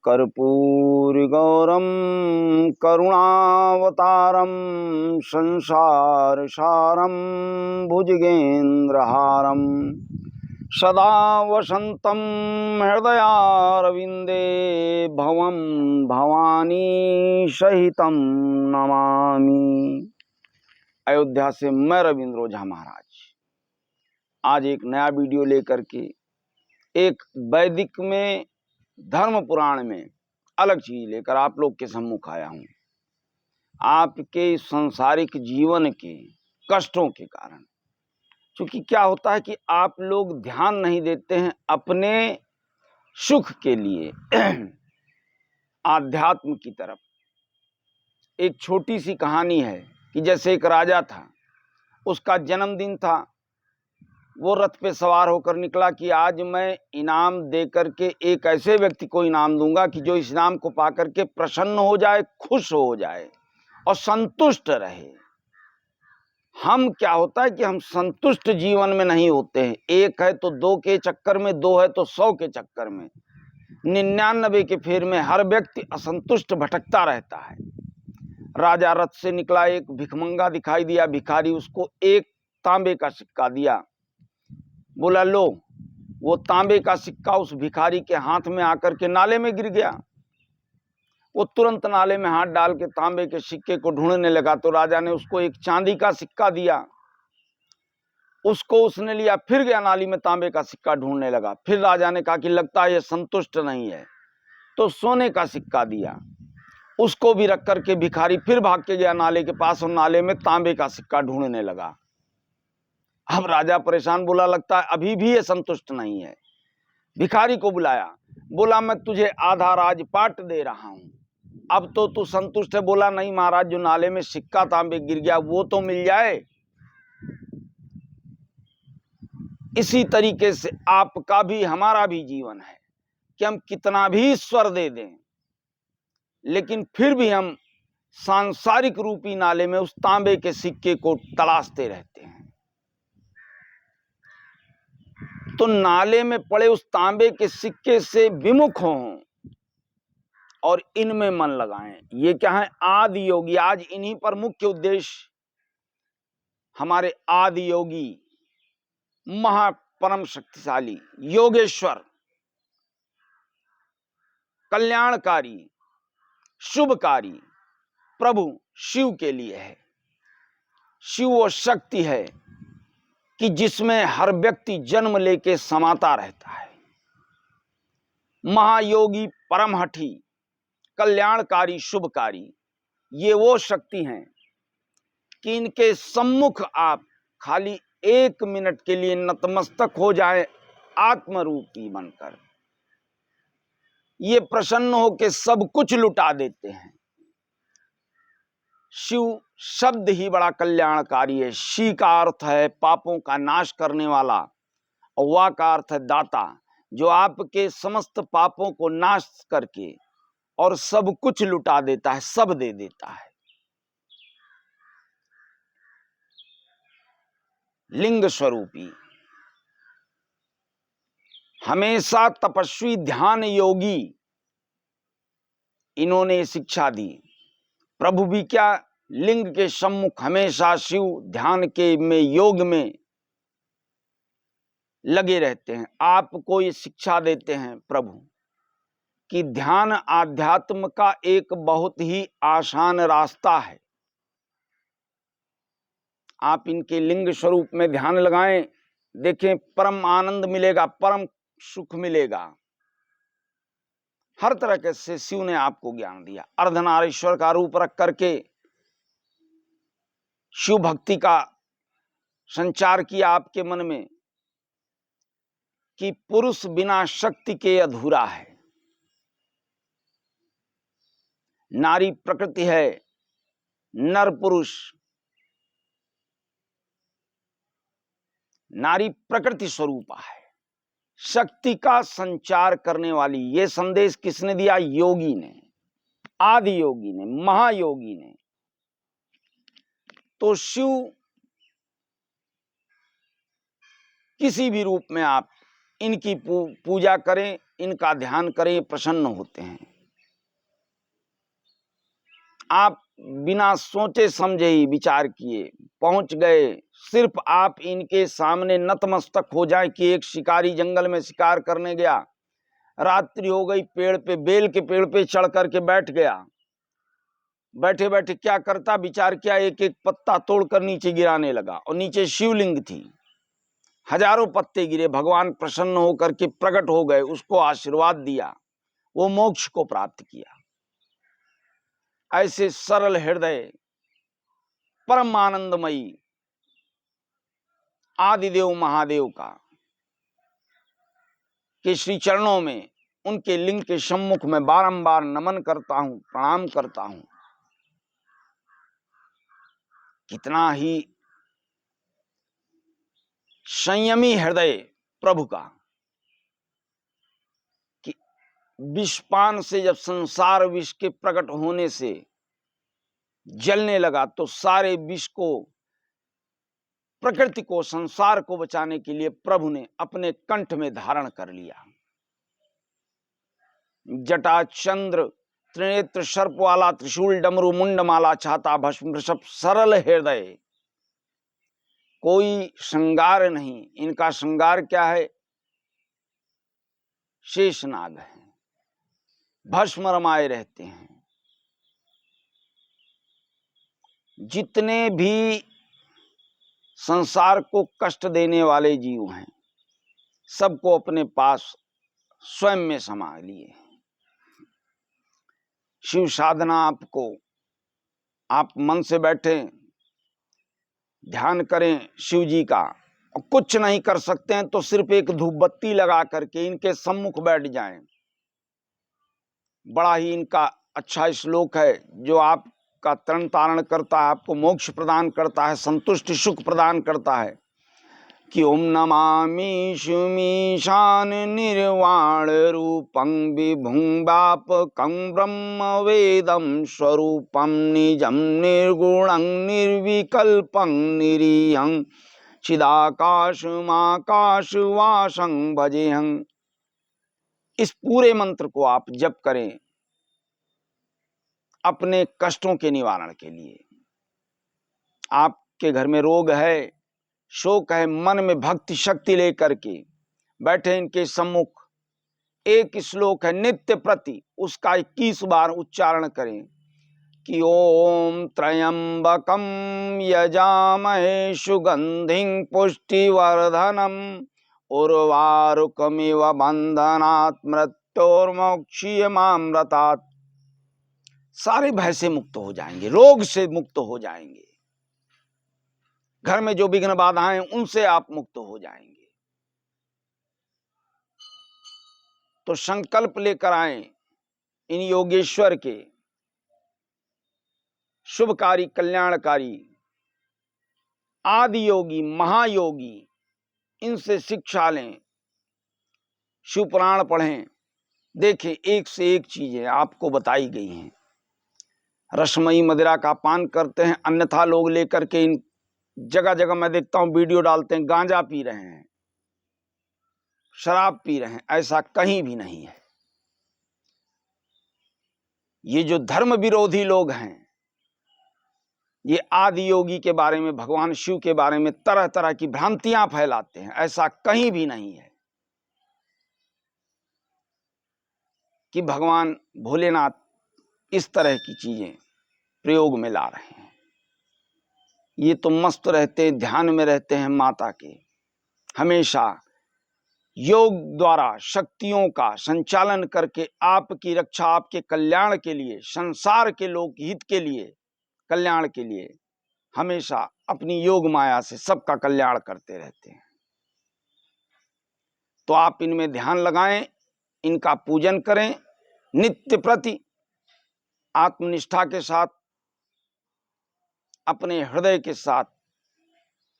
कर्पूरगौरं करुणावतारं संसारसारं भुजगेन्द्रहारं सदा वसन्तं हृदयारविन्दे भवं भवानी सहितं नमामि। अयोध्या से मैं रविंद्र ओझा महाराज आज एक नया वीडियो लेकर के एक वैदिक में धर्म पुराण में अलग चीज लेकर आप लोग के सम्मुख आया हूं। आपके सांसारिक जीवन के कष्टों के कारण, क्योंकि क्या होता है कि आप लोग ध्यान नहीं देते हैं अपने सुख के लिए आध्यात्म की तरफ। एक छोटी सी कहानी है कि जैसे एक राजा था, उसका जन्मदिन था। वो रथ पे सवार होकर निकला कि आज मैं इनाम दे करके एक ऐसे व्यक्ति को इनाम दूंगा कि जो इस इनाम को पाकर के प्रसन्न हो जाए, खुश हो जाए और संतुष्ट रहे। हम क्या होता है कि हम संतुष्ट जीवन में नहीं होते हैं। एक है तो दो के चक्कर में, दो है तो 100 के चक्कर में, 99 के फेर में हर व्यक्ति असंतुष्ट भटकता रहता है। राजा रथ से निकला, एक भिखमंगा दिखाई दिया, भिखारी, उसको एक तांबे का सिक्का दिया। बोला लो। वो तांबे का सिक्का उस भिखारी के हाथ में आकर के नाले में गिर गया। वो तुरंत नाले में हाथ डाल के तांबे के सिक्के को ढूंढने लगा तो राजा ने उसको एक चांदी का सिक्का दिया। उसको उसने लिया, फिर गया नाली में तांबे का सिक्का ढूंढने लगा। फिर राजा ने कहा कि लगता है ये संतुष्ट नहीं है, तो सोने का सिक्का दिया। उसको भी रख करके भिखारी फिर भाग के गया नाले के पास और नाले में तांबे का सिक्का ढूंढने लगा। अब राजा परेशान, बोला लगता है अभी भी ये संतुष्ट नहीं है। भिखारी को बुलाया, बोला मैं तुझे आधा राजपाट दे रहा हूं, अब तो तू संतुष्ट है? बोला नहीं महाराज, जो नाले में सिक्का तांबे गिर गया वो तो मिल जाए। इसी तरीके से आपका भी हमारा भी जीवन है कि हम कितना भी ईश्वर दे दें, लेकिन फिर भी हम सांसारिक रूपी नाले में उस तांबे के सिक्के को तलाशते रहते हैं। तो नाले में पड़े उस तांबे के सिक्के से विमुख हों और इनमें मन लगाएं। ये क्या है? आदि योगी। आज इन्हीं पर मुख्य उद्देश्य हमारे आदि योगी, महापरम शक्तिशाली योगेश्वर, कल्याणकारी, शुभकारी प्रभु शिव के लिए है। शिव वो शक्ति है कि जिसमें हर व्यक्ति जन्म लेके समाता रहता है। महायोगी, परमहठी, कल्याणकारी, शुभकारी, ये वो शक्ति हैं कि इनके सम्मुख आप खाली 1 मिनट के लिए नतमस्तक हो जाए आत्मरूपी बनकर। ये प्रसन्न होकर सब कुछ लुटा देते हैं। शिव शब्द ही बड़ा कल्याणकारी है। शी का अर्थ है पापों का नाश करने वाला और वा का अर्थ है दाता, जो आपके समस्त पापों को नाश करके और सब कुछ लुटा देता है, सब दे देता है। लिंग स्वरूपी, हमेशा तपस्वी, ध्यान योगी, इन्होंने शिक्षा दी। प्रभु भी क्या, लिंग के सम्मुख हमेशा शिव ध्यान के में, योग में लगे रहते हैं। आपको ये शिक्षा देते हैं प्रभु कि ध्यान आध्यात्म का एक बहुत ही आसान रास्ता है। आप इनके लिंग स्वरूप में ध्यान लगाएं, देखें परम आनंद मिलेगा, परम सुख मिलेगा। हर तरह के से शिव ने आपको ज्ञान दिया। अर्धनारीश्वर का रूप रख करके शिव भक्ति का संचार किया आपके मन में कि पुरुष बिना शक्ति के अधूरा है। नारी प्रकृति है, नर पुरुष। नारी प्रकृति स्वरूपा है, शक्ति का संचार करने वाली। ये संदेश किसने दिया? योगी ने, आदि योगी ने, महायोगी ने। तो शिव किसी भी रूप में आप इनकी पूजा करें, इनका ध्यान करें, प्रसन्न होते हैं। आप बिना सोचे समझे ही विचार किए पहुंच गए। सिर्फ आप इनके सामने नतमस्तक हो जाए कि एक शिकारी जंगल में शिकार करने गया, रात्रि हो गई, पेड़ पे, बेल के पेड़ पे चढ़ करके बैठ गया। बैठे बैठे क्या करता, विचार किया, एक एक पत्ता तोड़कर नीचे गिराने लगा, और नीचे शिवलिंग थी, हजारों पत्ते गिरे। भगवान प्रसन्न होकर के प्रकट हो गए, उसको आशीर्वाद दिया, वो मोक्ष को प्राप्त किया। ऐसे सरल हृदय, परम आनंदमयी आदिदेव महादेव का के श्री चरणों में, उनके लिंग के सम्मुख में बारंबार नमन करता हूं, प्रणाम करता हूं। कितना ही संयमी हृदय प्रभु का, कि विषपान से जब संसार विष के प्रकट होने से जलने लगा, तो सारे विष को, प्रकृति को, संसार को बचाने के लिए प्रभु ने अपने कंठ में धारण कर लिया। जटा चंद्र त्रिनेत्र सर्प वाला, त्रिशूल डमरू मुंड माला, छाता भस्म वृषभ, सरल हृदय, कोई श्रृंगार नहीं। इनका श्रृंगार क्या है? शेषनाग है, भस्म रमाए रहते हैं। जितने भी संसार को कष्ट देने वाले जीव हैं, सबको अपने पास स्वयं में समा लिए। शिव साधना आपको, आप मन से बैठे ध्यान करें शिव जी का, और कुछ नहीं कर सकते हैं तो सिर्फ एक धूप बत्ती लगा करके इनके सम्मुख बैठ जाएं। बड़ा ही इनका अच्छा श्लोक है जो आपका तरण तारण करता है, आपको मोक्ष प्रदान करता है, संतुष्टि सुख प्रदान करता है, कि ओम नमामि शिवमीशान निर्वाण रूपं विभुं व्यापकं ब्रह्म वेदं स्वरूपं निजं निर्गुणं निर्विकल्पं निरीहं चिदाकाशमाकाशवासं भजेहं। इस पूरे मंत्र को आप जप करें अपने कष्टों के निवारण के लिए। आपके घर में रोग है, शोक है, मन में भक्ति शक्ति लेकर के बैठे इनके सम्मुख, एक श्लोक है नित्य प्रति, उसका 21 बार उच्चारण करें कि ओम त्र्यंबकम यजामहे सुगंधिं पुष्टिवर्धनम उर्वारुकमिव बंधनात् मृत्योर्मोक्षीयमामृतात्। सारे भय से मुक्त हो जाएंगे, रोग से मुक्त हो जाएंगे, घर में जो विघ्न बाधाएं उनसे आप मुक्त हो जाएंगे। तो संकल्प लेकर आए इन योगेश्वर के शुभकारी, कल्याणकारी, आदि योगी, महायोगी, इनसे शिक्षा लें, शिव पुराण पढ़ें। देखें, एक से एक चीजें आपको बताई गई हैं। रसमयी मदिरा का पान करते हैं, अन्यथा लोग लेकर के इन जगह जगह मैं देखता हूं वीडियो डालते हैं, गांजा पी रहे हैं, शराब पी रहे हैं। ऐसा कहीं भी नहीं है। ये जो धर्म विरोधी लोग हैं, ये आदि योगी के बारे में, भगवान शिव के बारे में तरह तरह की भ्रांतियां फैलाते हैं। ऐसा कहीं भी नहीं है कि भगवान भोलेनाथ इस तरह की चीजें प्रयोग में ला रहे हैं। ये तो मस्त रहते हैं, ध्यान में रहते हैं माता के, हमेशा योग द्वारा शक्तियों का संचालन करके आपकी रक्षा, आपके कल्याण के लिए, संसार के लोक हित के लिए, कल्याण के लिए हमेशा अपनी योग माया से सबका कल्याण करते रहते हैं। तो आप इनमें ध्यान लगाएं, इनका पूजन करें नित्य प्रति, आत्मनिष्ठा के साथ, अपने हृदय के साथ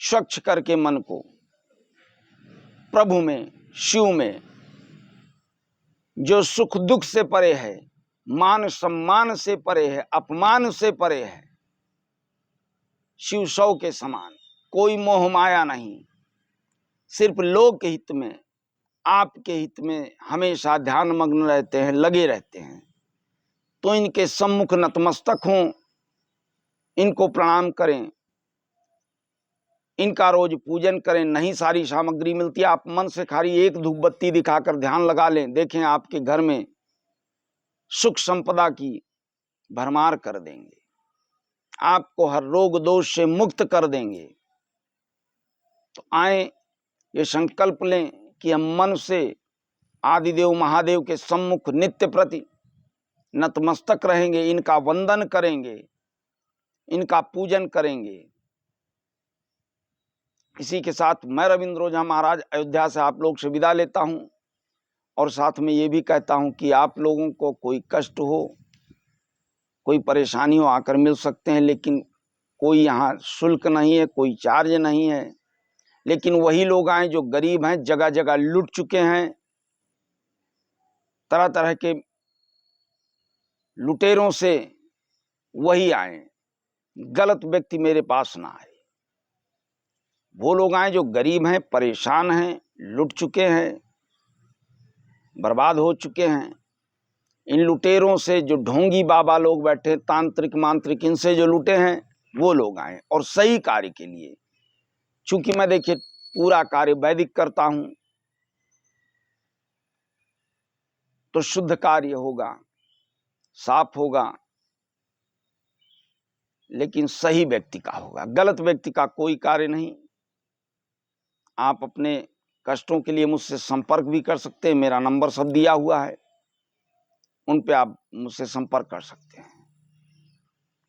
स्वच्छ करके मन को प्रभु में, शिव में, जो सुख दुख से परे है, मान सम्मान से परे है, अपमान से परे है, शिव सौ के समान, कोई मोह माया नहीं, सिर्फ लोक हित में, आपके हित में हमेशा ध्यान मग्न रहते हैं, लगे रहते हैं। तो इनके सम्मुख नतमस्तक हों, इनको प्रणाम करें, इनका रोज पूजन करें। नहीं सारी सामग्री मिलती है, आप मन से खाली एक धूप बत्ती दिखाकर ध्यान लगा लें, देखें आपके घर में सुख संपदा की भरमार कर देंगे, आपको हर रोग दोष से मुक्त कर देंगे। तो आए ये संकल्प लें कि हम मन से आदिदेव महादेव के सम्मुख नित्य प्रति नतमस्तक रहेंगे, इनका वंदन करेंगे, इनका पूजन करेंगे। इसी के साथ मैं रविंद्र ओझा महाराज अयोध्या से आप लोग से विदा लेता हूं, और साथ में ये भी कहता हूं कि आप लोगों को कोई कष्ट हो, कोई परेशानी हो, आकर मिल सकते हैं, लेकिन कोई यहाँ शुल्क नहीं है, कोई चार्ज नहीं है। लेकिन वही लोग आए जो गरीब हैं, जगह जगह लुट चुके हैं, तरह तरह के लुटेरों से, वही आए। गलत व्यक्ति मेरे पास ना आए। वो लोग आए जो गरीब हैं, परेशान हैं, लुट चुके हैं, बर्बाद हो चुके हैं। इन लुटेरों से, जो ढोंगी बाबा लोग बैठे, तांत्रिक मांत्रिक, इनसे जो लुटे हैं, वो लोग आए और सही कार्य के लिए। चूंकि मैं देखिए पूरा कार्य वैदिक करता हूं, तो शुद्ध कार्य होगा, साफ होगा, लेकिन सही व्यक्ति का होगा, गलत व्यक्ति का कोई कार्य नहीं। आप अपने कष्टों के लिए मुझसे संपर्क भी कर सकते हैं, मेरा नंबर सब दिया हुआ है, उन पे आप मुझसे संपर्क कर सकते हैं।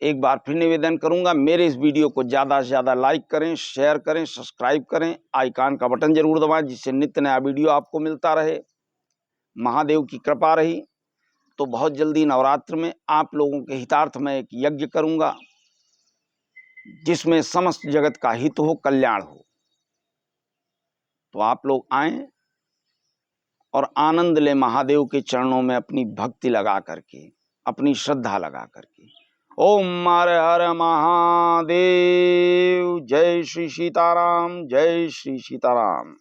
एक बार फिर निवेदन करूंगा, मेरे इस वीडियो को ज़्यादा से ज़्यादा लाइक करें, शेयर करें, सब्सक्राइब करें, आइकॉन का बटन जरूर दबाएं, जिससे नित्य नया वीडियो आपको मिलता रहे। महादेव की कृपा रही तो बहुत जल्दी नवरात्र में आप लोगों के हितार्थ में एक यज्ञ करूंगा, जिसमें समस्त जगत का हित हो, कल्याण हो। तो आप लोग आएं और आनंद लें महादेव के चरणों में अपनी भक्ति लगा करके, अपनी श्रद्धा लगा करके। ओम हर हर महादेव। जय श्री सीताराम, जय श्री सीताराम।